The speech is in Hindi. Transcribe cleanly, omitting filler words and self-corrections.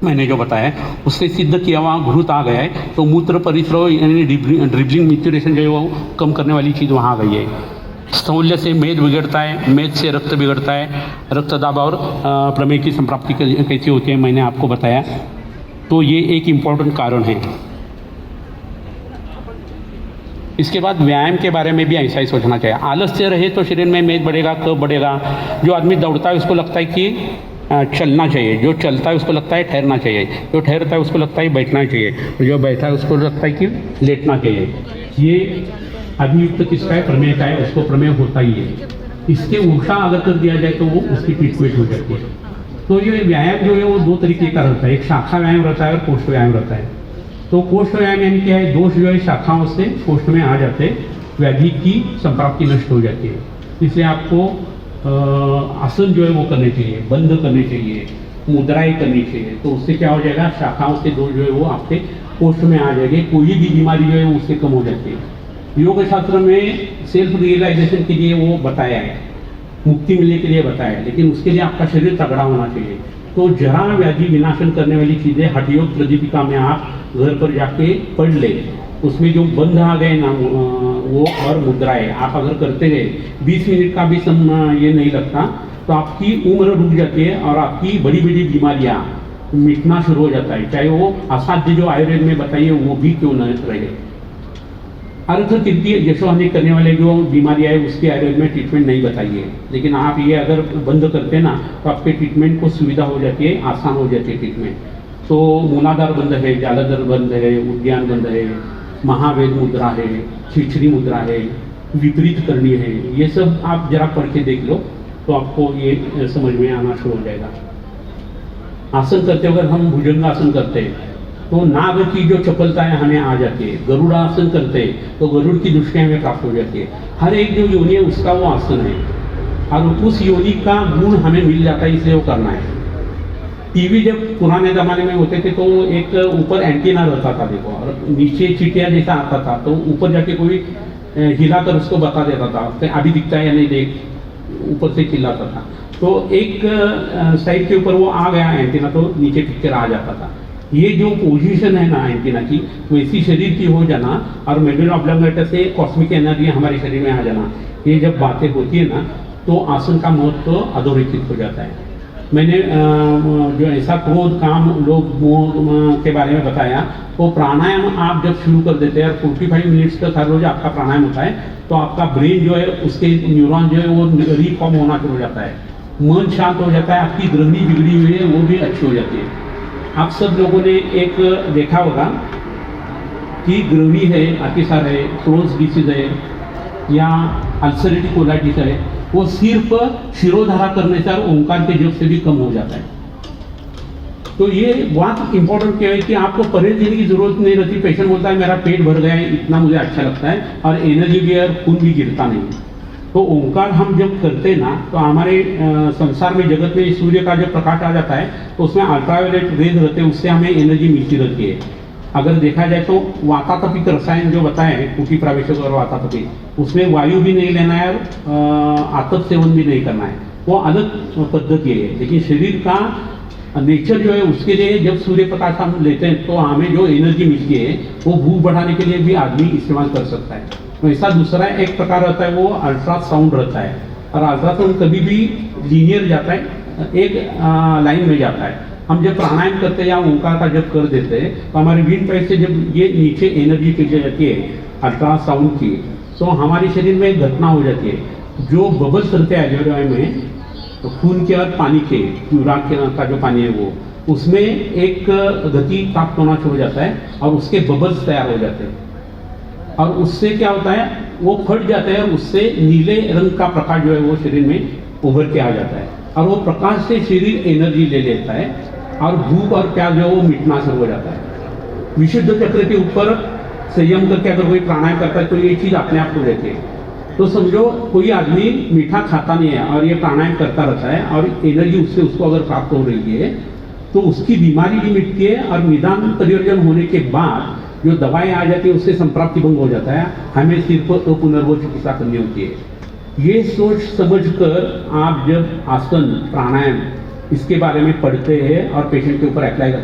मैंने जो बताया उससे सिद्ध किया हुआ घृत आ गया है, तो मूत्र परिस्राव यानी ड्रिबलिंग मिथ्यूरेशन जो है वो कम करने वाली चीज़ वहाँ आ गई है। स्थौल्य से मेद बिगड़ता है, मेद से रक्त बिगड़ता है, रक्त दाब और प्रमेह की संप्राप्ति कैसी होती है मैंने आपको बताया। तो ये एक इम्पॉर्टेंट कारण है। इसके बाद व्यायाम के बारे में भी ऐसा ही सोचना चाहिए। आलस्य रहे तो शरीर में मेद बढ़ेगा, कब बढ़ेगा। जो आदमी दौड़ता है उसको लगता है कि चलना चाहिए, जो चलता है उसको लगता है ठहरना चाहिए, जो ठहरता है उसको लगता है बैठना चाहिए, जो बैठा है उसको लगता है कि लेटना चाहिए। ये अभियुक्त किसका है? प्रमेय का है, उसको प्रमेय होता ही है। इसके उल्टा अगर कर दिया जाए तो वो उसकी ट्रीटमेंट हो जाती है। तो ये व्यायाम जो है वो दो तरीके का रहता है, एक शाखा व्यायाम रहता है और कोष्ठ व्यायाम रहता है। तो कोष्ठ व्यायाम यानी क्या है? दोष जो है शाखाओं से कोष्ठ में आ जाते, व्याधि की संप्राप्ति नष्ट हो जाती है। इसलिए आपको आसन जो है वो करने चाहिए, बंद करने चाहिए, मुद्राएं करनी चाहिए। तो उससे क्या हो जाएगा? शाखाओं से दोष जो है वो आपके कोष्ठ में आ जाएंगे, कोई भी बीमारी जो है वो उससे कम हो जाती है। योग शास्त्र में सेल्फ रियलाइजेशन के लिए वो बताया है, मुक्ति मिलने के लिए बताया है, लेकिन उसके लिए आपका शरीर तगड़ा होना चाहिए। तो जरा व्याधि विनाशन करने वाली चीज़ें हठयोग प्रदीपिका में आप घर पर जाके पढ़ ले। उसमें जो बंध आ गए ना वो और मुद्राएं आप अगर करते गए 20 मिनट का भी ये नहीं लगता, तो आपकी उम्र रुक जाती है और आपकी बड़ी बड़ी बीमारियां मिटना शुरू हो जाता है। चाहे वो असाध्य जो आयुर्वेद में बताइए वो भी क्यों न रहे। अर्थ कीर्ति यशोहानि करने वाले जो बीमारियां है उसके आयुर्वेद में ट्रीटमेंट नहीं बताइए, लेकिन आप ये अगर बंद करते ना तो आपके ट्रीटमेंट को सुविधा हो जाती है, आसान हो जाती है ट्रीटमेंट। तो मूलाधार बंद है, जालाधार बंद है, उद्यान बंद है, महावेद मुद्रा है, छिछरी मुद्रा है, विपरीत करनी है, ये सब आप जरा पढ़ के देख लो तो आपको ये समझ में आना शुरू हो जाएगा। आसन करते वक्त हम भुजंगासन करते हैं तो नाग की जो चपलता है हमें आ जाती है। गरुड़ासन करते हैं तो गरुड़ की दृष्टि हमें प्राप्त हो जाती है। हर एक जो योनि है उसका वो आसन है और उस योनि का गुण हमें मिल जाता है, इसलिए वो करना है। टीवी जब पुराने ज़माने में होते थे तो एक ऊपर एंटीना रहता था, देखो, और नीचे चिटिया जैसा आता था, तो ऊपर जाके कोई हिलाकर उसको बता देता था कि अभी दिखता है या नहीं, देख, ऊपर से चिल्लाता था। तो एक साइड के ऊपर वो आ गया एंटीना तो नीचे पिक्चर आ जाता था। ये जो पोजीशन है ना एंटीना की, वैसी शरीर की हो जाना और मेडुला ऑब्लांगेटा से कॉस्मिक एनर्जी हमारे शरीर में आ जाना, ये जब बातें होती है ना तो आसन का महत्व अधोरेखित हो जाता है। मैंने जो ऐसा क्रोध काम लोभ मोह के बारे में बताया, तो प्राणायाम आप जब शुरू कर देते हैं और 45 मिनट्स तक हर रोज आपका प्राणायाम होता है तो आपका ब्रेन जो है उसके न्यूरॉन जो है वो रिफॉर्म होना शुरू हो जाता है, मन शांत हो जाता है, आपकी गृहणी बिगड़ी हुई है वो भी अच्छी हो जाती है। आप सब लोगों ने एक देखा होगा कि गृहणी है, अतिसार है, क्रोन्स डिसीज है या अल्सरेटिव कोलाइटिस है, वो सिर्फ शिरोधारा करने से और ओंकार के जप से भी कम हो जाता है। तो ये बात इंपॉर्टेंट क्या है कि आपको परहेज देने की जरूरत नहीं रहती। पेशेंट बोलता है मेरा पेट भर गया है, इतना मुझे अच्छा लगता है और एनर्जी भी और खून भी गिरता नहीं। तो ओंकार हम जब करते हैं ना तो हमारे संसार में जगत में सूर्य का जब प्रकाश आ जाता है तो उसमें अल्ट्रावायलेट रेज रहते हैं, उससे हमें एनर्जी मिलती रहती है। अगर देखा जाए तो वातातपिक रसायन जो बताए हैं, कुटी प्रावेशक और वातातपिक, उसमें वायु भी नहीं लेना है और आतप सेवन भी नहीं करना है, वो अलग पद्धति है। लेकिन शरीर का नेचर जो है उसके लिए जब सूर्य प्रकाश हम लेते हैं तो हमें जो एनर्जी मिलती है वो भूख बढ़ाने के लिए भी आदमी इस्तेमाल कर सकता है। तो ऐसा दूसरा एक प्रकार रहता है वो अल्ट्रासाउंड रहता है, और अल्ट्रासाउंड कभी भी लीनियर जाता है, एक लाइन में जाता है। हम जब प्राणायाम करते हैं या ओंकार का जब कर देते हैं तो हमारे विंड पाइप से जब ये नीचे एनर्जी चली जाती है अल्ट्रासाउंड की, तो हमारे शरीर में एक घटना हो जाती है। जो बबल्स रहते हैं एल्वेओलाई में, तो खून के और पानी के प्यूरा का जो पानी है वो, उसमें एक गति प्राप्त होना शुरू हो जाता है और उसके बबल्स तैयार हो जाते हैं और उससे क्या होता है वो फट जाते हैं और उससे नीले रंग का प्रकाश जो है वो शरीर में उभर के आ जाता है और वो प्रकाश से शरीर एनर्जी ले लेता है और भूख और प्यास जो है वो मिटना शुरू हो जाता है। विशुद्ध चक्र के ऊपर संयम करके अगर कोई प्राणायाम करता है तो ये चीज़ अपने आप हो जाती है। तो समझो कोई आदमी मीठा खाता नहीं है और ये प्राणायाम करता रहता है और एनर्जी उससे उसको अगर प्राप्त हो रही है तो उसकी बीमारी भी मिटती है और निदान परिवर्तन होने के बाद जो दवाएं आ जाती है उससे संप्राप्ति भंग हो जाता है, हमें सिर्फ तो पुनर्भव चिकित्सा करनी होती है। ये सोच समझकर आप जब आसन प्राणायाम इसके बारे में पढ़ते हैं और पेशेंट के ऊपर अप्लाई